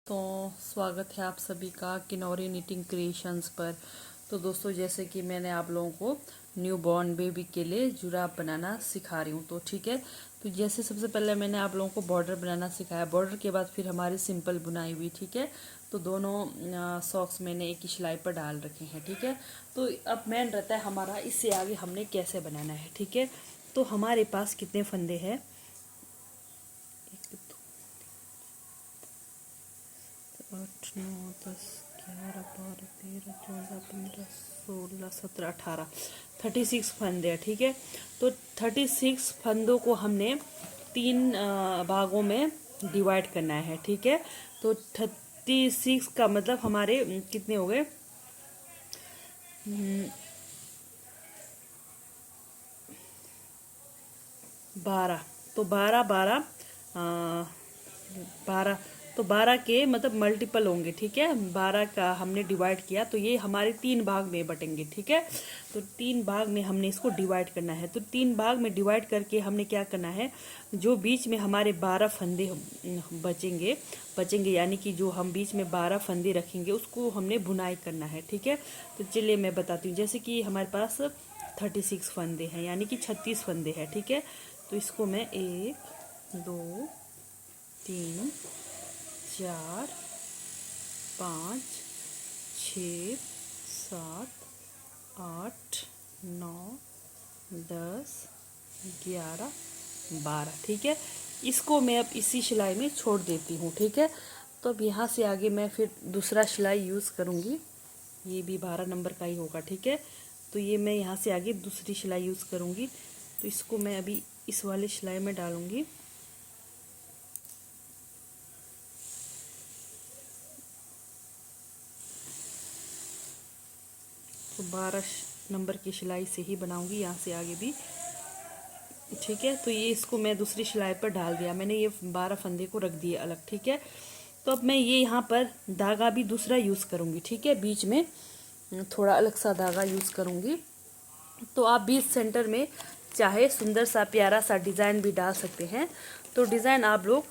तो स्वागत है आप सभी का किनौरी निटिंग क्रिएशंस पर। तो दोस्तों, जैसे कि मैंने आप लोगों को न्यू बॉर्न बेबी के लिए जुराब बनाना सिखा रही हूँ, तो ठीक है। तो जैसे सबसे पहले मैंने आप लोगों को बॉर्डर बनाना सिखाया, बॉर्डर के बाद फिर हमारी सिंपल बुनाई हुई, ठीक है। तो दोनों सॉक्स मैंने एक ही सिलाई पर डाल रखे हैं, ठीक है। तो अब मेन रहता है हमारा इससे आगे हमने कैसे बनाना है, ठीक है। तो हमारे पास कितने फंदे हैं, 8 9 10 11 12 13 14 15 16 17 18 36 फंदे हैं, ठीक है। तो 36 फंदों को हमने तीन भागों में डिवाइड करना है, ठीक है। तो 36 का मतलब हमारे कितने हो गए, 12। तो 12 12 12, तो 12 के मतलब मल्टीपल होंगे, ठीक है। 12 का हमने डिवाइड किया तो ये हमारे तीन भाग में बटेंगे, ठीक है। तो तीन भाग में हमने इसको डिवाइड करना है। तो तीन भाग में डिवाइड करके हमने क्या करना है, जो बीच में हमारे 12 फंदे बचेंगे यानी कि जो हम बीच में 12 फंदे रखेंगे उसको हमने बुनाई करना है, ठीक है। तो चलिए मैं बताती हूँ। जैसे कि हमारे पास 36 फंदे हैं यानी कि 36 फंदे हैं, ठीक है। तो इसको मैं 1 2 3 4 5 6 7 8 9 10 11 12, ठीक है। इसको मैं अब इसी सिलाई में छोड़ देती हूँ, ठीक है। तो अब यहाँ से आगे मैं फिर दूसरा सिलाई यूज़ करूँगी, ये भी 12 नंबर का ही होगा, ठीक है। तो ये मैं यहाँ से आगे दूसरी सिलाई यूज़ करूँगी। तो इसको मैं अभी इस वाली सिलाई में डालूँगी। तो 12 नंबर की सिलाई से ही बनाऊंगी यहाँ से आगे भी, ठीक है। तो ये इसको मैं दूसरी सिलाई पर डाल दिया मैंने, ये 12 फंदे को रख दिए अलग, ठीक है। तो अब मैं ये यहाँ पर धागा भी दूसरा यूज़ करूँगी, ठीक है। बीच में थोड़ा अलग सा धागा यूज़ करूँगी। तो आप बीच सेंटर में चाहे सुंदर सा प्यारा सा डिज़ाइन भी डाल सकते हैं। तो डिज़ाइन आप लोग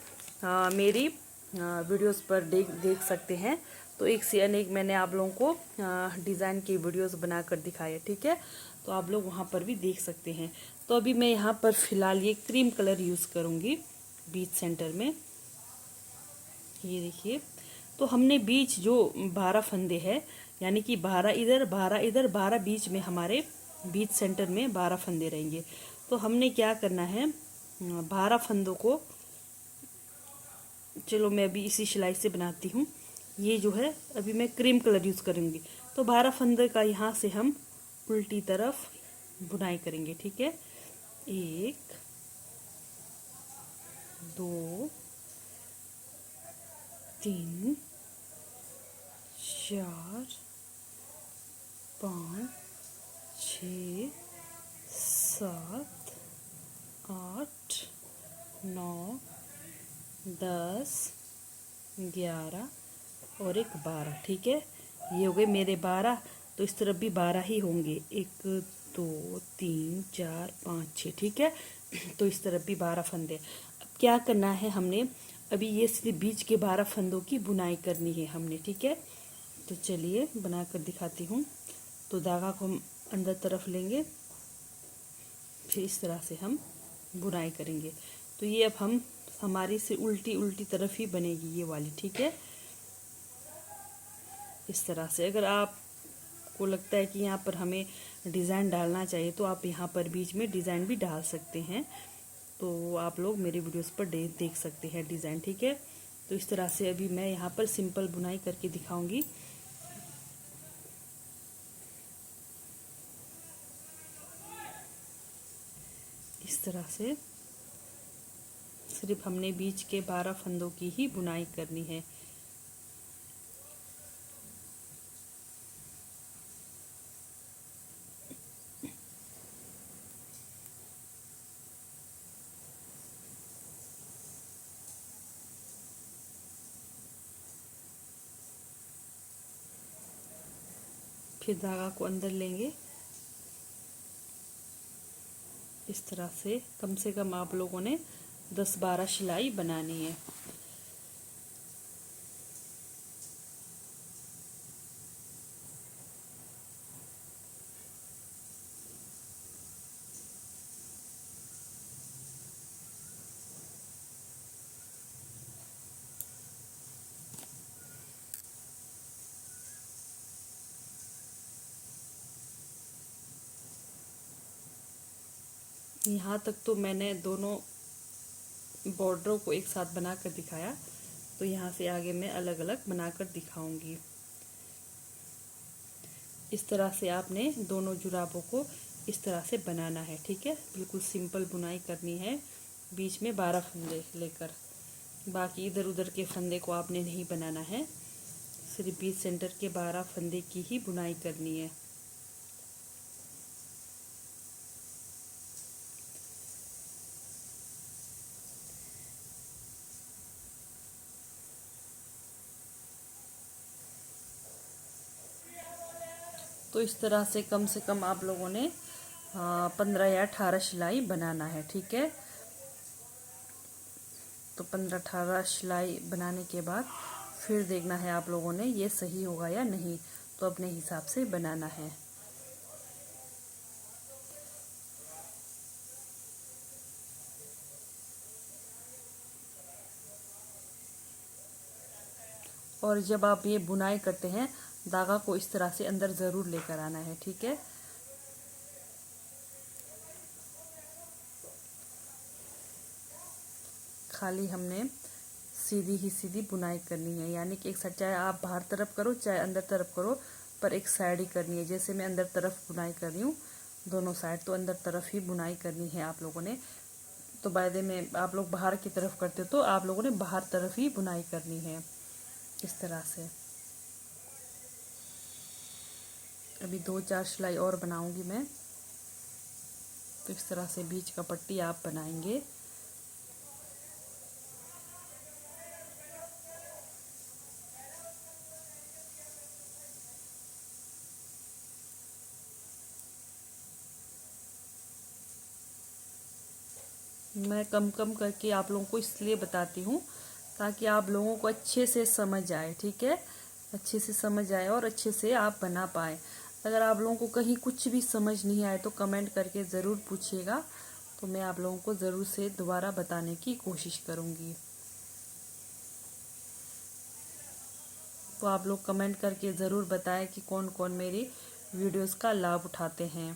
मेरी वीडियोस पर देख सकते हैं। तो एक से अनेक मैंने आप लोगों को डिज़ाइन की वीडियोस बनाकर दिखाए, ठीक है। तो आप लोग वहाँ पर भी देख सकते हैं। तो अभी मैं यहाँ पर फ़िलहाल ये क्रीम कलर यूज़ करूँगी बीच सेंटर में, ये देखिए। तो हमने बीच जो 12 फंदे हैं यानी कि 12 इधर 12 इधर 12 बीच में, हमारे बीच सेंटर में 12 फंदे रहेंगे। तो हमने क्या करना है, 12 फंदों को, चलो मैं अभी इसी सिलाई से बनाती हूँ। ये जो है अभी मैं क्रीम कलर यूज़ करूँगी। तो 12 फंदे का यहाँ से हम उल्टी तरफ बुनाई करेंगे, ठीक है। 1 2 3 4 5 6 7 8 9 10 11 और एक 12, ठीक है। ये हो गए मेरे 12। तो इस तरफ भी 12 ही होंगे, 1 2 3 4 5 6, ठीक है। तो इस तरफ भी 12 फंदे। अब क्या करना है हमने, अभी ये सिर्फ बीच के 12 फंदों की बुनाई करनी है हमने, ठीक है। तो चलिए बना कर दिखाती हूँ। तो धागा को हम अंदर तरफ लेंगे, फिर इस तरह से हम बुनाई करेंगे। तो ये अब हमारी से उल्टी उल्टी तरफ ही बनेगी ये वाली, ठीक है। इस तरह से अगर आपको लगता है कि यहाँ पर हमें डिज़ाइन डालना चाहिए तो आप यहाँ पर बीच में डिज़ाइन भी डाल सकते हैं। तो आप लोग मेरे वीडियोस पर देख सकते हैं डिज़ाइन, ठीक है। तो इस तरह से अभी मैं यहाँ पर सिंपल बुनाई करके दिखाऊंगी। इस तरह से सिर्फ हमने बीच के 12 फंदों की ही बुनाई करनी है। फिर धागा को अंदर लेंगे, इस तरह से कम आप लोगों ने 10-12 सिलाई बनानी है। यहाँ तक तो मैंने दोनों बॉर्डरों को एक साथ बनाकर दिखाया, तो यहाँ से आगे मैं अलग अलग बनाकर दिखाऊंगी। इस तरह से आपने दोनों जुराबों को इस तरह से बनाना है, ठीक है। बिल्कुल सिंपल बुनाई करनी है, बीच में 12 फंदे लेकर, बाकी इधर उधर के फंदे को आपने नहीं बनाना है, सिर्फ बीच सेंटर के 12 फंदे की ही बुनाई करनी है। तो इस तरह से कम आप लोगों ने 15 या 18 सिलाई बनाना है, ठीक है। तो 15-18 सिलाई बनाने के बाद फिर देखना है आप लोगों ने ये सही होगा या नहीं, तो अपने हिसाब से बनाना है। और जब आप ये बुनाई करते हैं, धागा को इस तरह से अंदर ज़रूर लेकर आना है, ठीक है। खाली हमने सीधी ही सीधी बुनाई करनी है, यानी कि एक साइड चाहे आप बाहर तरफ करो चाहे अंदर तरफ करो, पर एक साइड ही करनी है। जैसे मैं अंदर तरफ बुनाई कर रही हूँ दोनों साइड, तो अंदर तरफ ही बुनाई करनी है आप लोगों ने। तो बायदे में आप लोग बाहर की तरफ करते हो तो आप लोगों ने बाहर तरफ ही बुनाई करनी है, इस तरह से। अभी 2-4 सिलाई और बनाऊंगी मैं। तो इस तरह से बीच का पट्टी आप बनाएंगे। मैं कम कम करके आप लोगों को इसलिए बताती हूँ ताकि आप लोगों को अच्छे से समझ आए, ठीक है। अच्छे से समझ आए और अच्छे से आप बना पाए। अगर आप लोगों को कहीं कुछ भी समझ नहीं आए तो कमेंट करके ज़रूर पूछिएगा, तो मैं आप लोगों को ज़रूर से दोबारा बताने की कोशिश करूँगी। तो आप लोग कमेंट करके ज़रूर बताएं कि कौन कौन मेरी वीडियोस का लाभ उठाते हैं।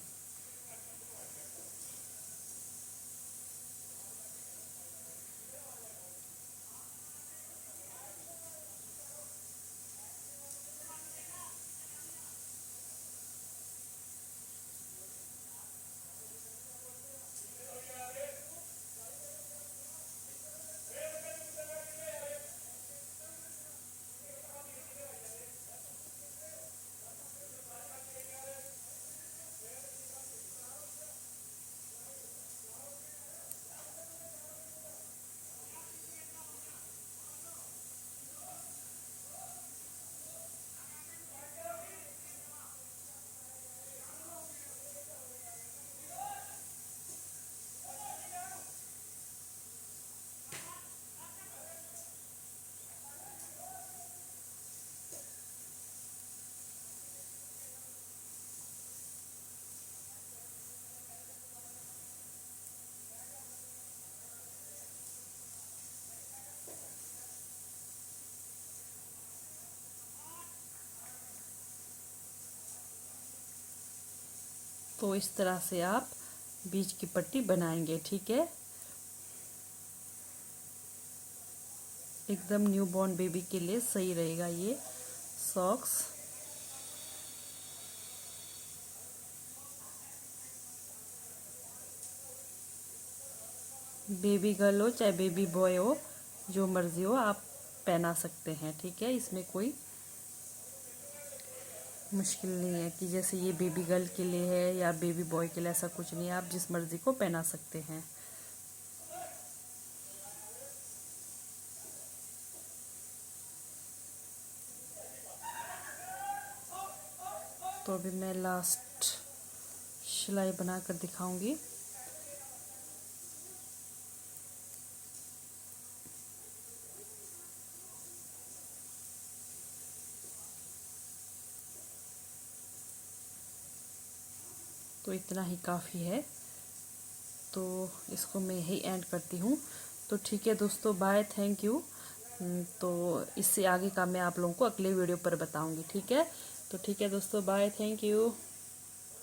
तो इस तरह से आप बीच की पट्टी बनाएंगे, ठीक है। एकदम न्यूबॉर्न बेबी के लिए सही रहेगा ये सॉक्स। बेबी गर्ल हो चाहे बेबी बॉय हो, जो मर्जी हो आप पहना सकते हैं, ठीक है। इसमें कोई मुश्किल नहीं है कि जैसे ये बेबी गर्ल के लिए है या बेबी बॉय के लिए, ऐसा कुछ नहीं है। आप जिस मर्जी को पहना सकते हैं। तो अभी मैं लास्ट सिलाई बनाकर दिखाऊंगी। तो इतना ही काफ़ी है, तो इसको मैं यही एंड करती हूँ। तो ठीक है दोस्तों, बाय, थैंक यू। तो इससे आगे का मैं आप लोगों को अगले वीडियो पर बताऊंगी, ठीक है। तो ठीक है दोस्तों, बाय, थैंक यू।